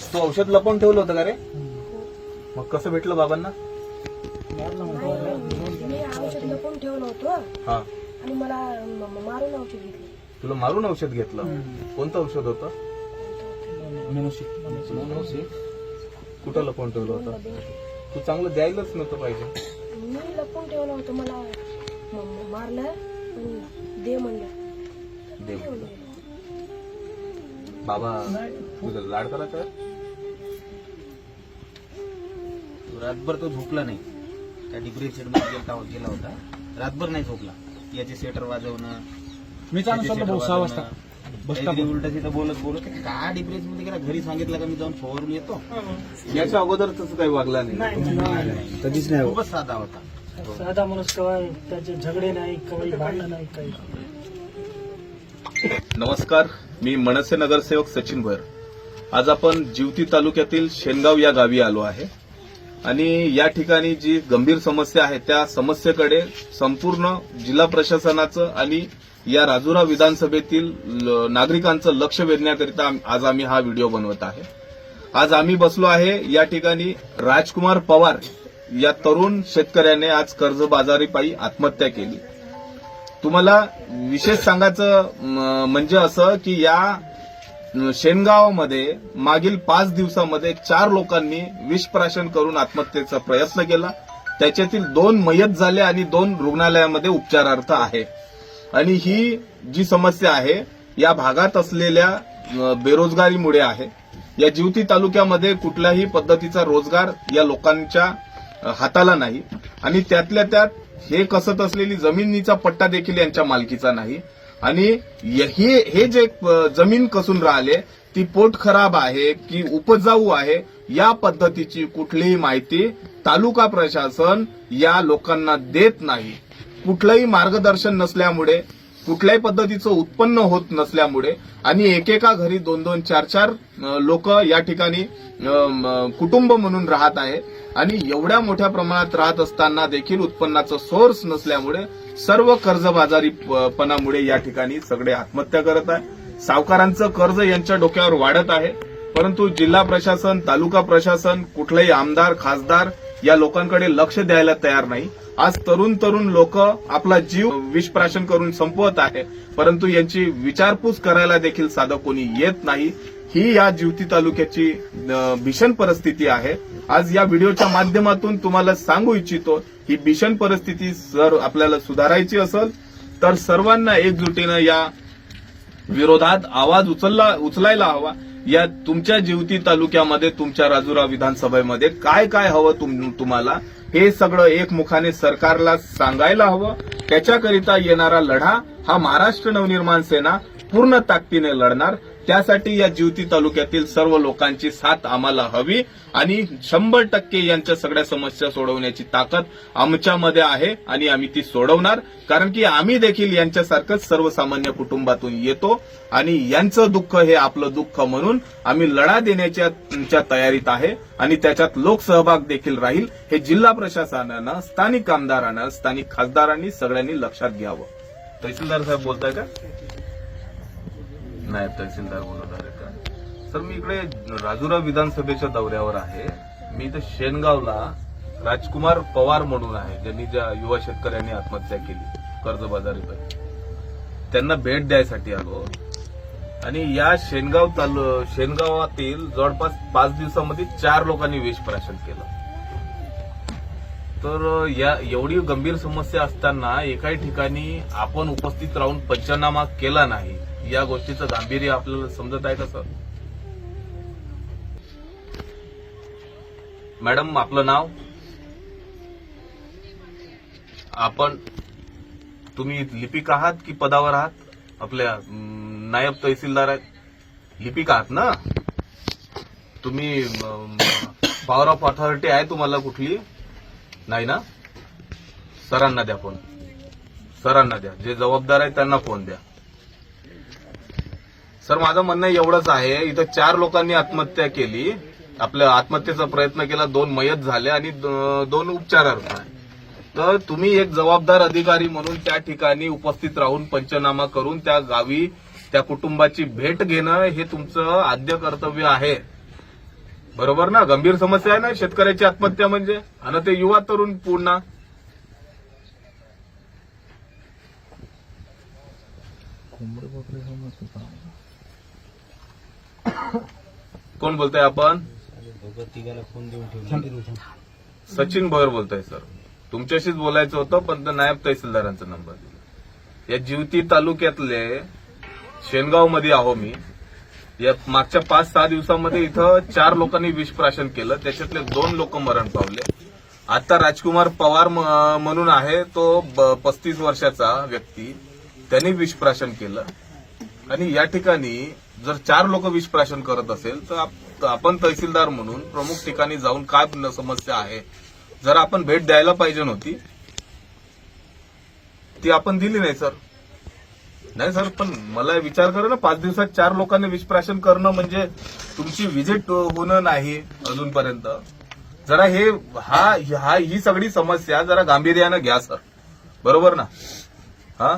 तू औषध लपवून ठेवलं होतं का रे? मग कसं भेटलं बाबांना? मी औषध लपवून ठेवलं होतं हा, आणि मला मारून औषध घेतलं. तुला मारून औषध घेतलं? कोणतं औषध होतं? कुठं लपवून ठेवलं होतं? तू चांगलं द्यायलाच नव्हतं पाहिजे. मी लपवून ठेवलं होतं, मला मारलं आणि दे म्हणलं. दे म्हणलं. बाबा तुझं लाड करायचं आहे? रातभर तो झोपला नाही. त्या डिग्री सेट मध्ये गेला होता. रातभर नाही झोपला. याचे स्वेटर वाजवणं, मी चालू शकलो भाऊ 6 वाजता उलट तिथं बोलत का डिप्रेस मध्ये गेला. घरी सांगितलं का मी जाऊन फवारून येतो. याच्या अगोदर तसं काही वागला नाही. कधीच नाही. खूपच साधा होता. साधा माणूस, केव्हा त्याचे झगडे नाही, केव्हा भांडण नाही, काही. नमस्कार, मी मनसे नगरसेवक सचिन भोयर. आज आपण जिवती तालुक्यातील शेनगाव या गावी आलो आहे आणि या ठिकाणी जी गंभीर समस्या आहे त्या समस्येकडे संपूर्ण जिल्हा प्रशासनाचं आणि या राजुरा विधानसभेतील नागरिकांचं लक्ष वेधण्याकरिता आज आम्ही हा व्हिडिओ बनवत आहे. आज आम्ही बसलो आहे या ठिकाणी. राजकुमार पवार या तरुण शेतकऱ्याने आज कर्जबाजारीपायी आत्महत्या केली. तुम्हाला विशेष सांगायचं म्हणजे असं की या शेनगावामध्ये मागील 5 दिवसामध्ये 4 लोकांनी विषप्राशन करून आत्महत्येचा प्रयत्न केला. त्याच्यातील 2 मयत झाले आणि 2 रुग्णालयामध्ये उपचारार्थ आहे. आणि ही जी समस्या आहे या भागात असलेल्या बेरोजगारीमुळे आहे. या जिवती तालुक्यामध्ये कुठल्याही पद्धतीचा रोजगार या लोकांच्या हाताला नाही आणि त्यातल्या त्यात हे कसत असलेली जमिनीचा पट्टा देखील यांच्या मालकीचा नाही. आणि हे जे जमीन कसून राहिले ती पोट खराब आहे की उपजाऊ आहे या पद्धतीची कुठलीही माहिती तालुका प्रशासन या लोकांना देत नाही. कुठलंही मार्गदर्शन नसल्यामुळे, कुठल्याही पद्धतीचं उत्पन्न होत नसल्यामुळे आणि एकेका घरी 2-2, 4-4 लोक या ठिकाणी कुटुंब म्हणून राहत आहे आणि एवढ्या मोठ्या प्रमाणात राहत असताना देखील उत्पन्नाचा सोर्स नसल्यामुळे सर्व कर्जबाजारीपणामुळे या ठिकाणी सगळे आत्महत्या करत आहे. सावकारांचं कर्ज यांच्या डोक्यावर वाढत आहे. परंतु जिल्हा प्रशासन, तालुका प्रशासन, कुठलेही आमदार, खासदार या लोकांकडे लक्ष द्यायला तयार नाही. आज तरुण लोक आपला जीव विषप्राशन करून संपवत आहे, परंतु यांची विचारपूस करायला देखील साधं कोणी येत नाही. ही या जिवती तालुक्याची भीषण परिस्थिती आहे. आज या व्हिडिओच्या माध्यमातून तुम्हाला सांगू इच्छितो ही भीषण परिस्थिती जर आपल्याला सुधारायची असेल तर सर्वांना एकजुटीनं या विरोधात आवाज उचलायला हवा. या तुमच्या जिवती तालुक्यामध्ये, तुमच्या राजुरा विधानसभेमध्ये काय काय हवं तुम्हाला हे सगळं एकमुखाने सरकारला सांगायला हवं. त्याच्याकरिता येणारा लढा हा महाराष्ट्र नवनिर्माण सेना पूर्ण ताकदीने लढणार. त्यासाठी या जिवती तालुक्यातील सर्व लोकांची साथ आम्हाला हवी आणि 100% यांच्या सगळ्या समस्या सोडवण्याची ताकद आमच्यामध्ये आहे आणि आम्ही ती सोडवणार. कारण की आम्ही देखील यांच्यासारखंच सर्वसामान्य कुटुंबातून येतो आणि यांचं दुःख हे आपलं दुःख म्हणून आम्ही लढा देण्याच्या तयारीत आहे आणि त्याच्यात लोकसहभाग देखील राहील. हे जिल्हा प्रशासनानं, स्थानिक आमदारांना, स्थानिक खासदारांनी सगळ्यांनी लक्षात घ्यावं. तहसीलदार साहेब बोलताय का? नायब तहसीलदार बोलत आहे का? सर, मी इकडे राजुरा विधानसभेच्या दौऱ्यावर आहे. मी इथं शेनगावला राजकुमार पवार म्हणून आहे, ज्यांनी ज्या युवा शेतकऱ्यांनी आत्महत्या केली कर्जबाजारीपायी, त्यांना भेट द्यायसाठी आलो. आणि या शेनगावातील जवळपास 5 दिवसामध्ये 4 लोकांनी विषप्राशन केलं. तर या एवढी गंभीर समस्या असताना एकाही ठिकाणी आपण उपस्थित राहून पंचनामा केला नाही. या गोष्टीचं गांभीर्य आपल्याला समजत आहे का सर? मॅडम, आपलं नाव? तुम्ही लिपिक आहात की पदावर आहात? आपल्या नायब तहसीलदार आहेत, लिपिक आहात ना तुम्ही? पॉवर ऑफ अथॉरिटी आहे तुम्हाला कुठली? नाही ना? सरांना द्या फोन, सरांना द्या, जे जबाबदार आहे त्यांना फोन द्या. सर, माझं म्हणणं एवढंच आहे, इथं 4 लोकांनी आत्महत्या केली, आपल्या आत्महत्येचा प्रयत्न केला, 2 मयत झाले आणि 2 उपचारार्थ आहे. तर तुम्ही एक जबाबदार अधिकारी म्हणून त्या ठिकाणी उपस्थित राहून पंचनामा करून त्या गावी त्या कुटुंबाची भेट घेणं हे तुमचं आद्य कर्तव्य आहे. बरोबर ना? गंभीर समस्या आहे ना शेतकऱ्याची आत्महत्या म्हणजे, आणि ते युवा तरुण पुन्हा. कोण बोलताय आपण? दोघं तिघाला फोन देऊन ठेवले. सचिन भोयर बोलताय सर. तुमच्याशीच बोलायचं होतं, पण ते नायब तहसीलदारांचा नंबर दिला. या जिवती तालुक्यातले शेनगाव मध्ये आहो मी. या मागच्या 5-6 दिवसामध्ये इथं 4 लोकांनी विषप्राशन केलं, त्याच्यातले 2 लोक मरण पावले. आता राजकुमार पवार म्हणून आहे तो 35 वर्षाचा व्यक्ती, त्यांनी विषप्राशन केलं. आणि या ठिकाणी जर 4 लोक विषप्राशन करत असेल तर आपण तहसीलदार म्हणून प्रमुख ठिकाणी जाऊन काय समस्या आहे जर आपण भेट द्यायला पाहिजे नव्हती, ती आपण दिली नाही सर. नाही सर, पण मला विचार करा ना, 5 दिवसात 4 लोकांनी विषप्राशन करणं म्हणजे तुमची व्हिजिट होणं नाही अजूनपर्यंत. जरा ही सगळी समस्या जरा गांभीर्यानं घ्या सर, बरोबर ना? हा,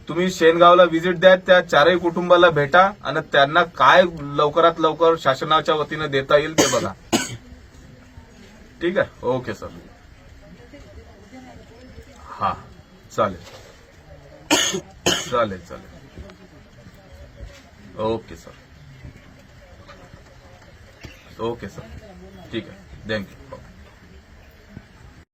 तुम्ही शेनगावला व्हिजिट द्या, त्या 4ही कुटुंबाला भेटा आणि त्यांना काय लवकरात लवकर शासनाच्या वतीनं देता येईल ते बघा. ठीक आहे, ओके सर. हा, चालेल. Okay sir. ठीक आहे, थँक्यू.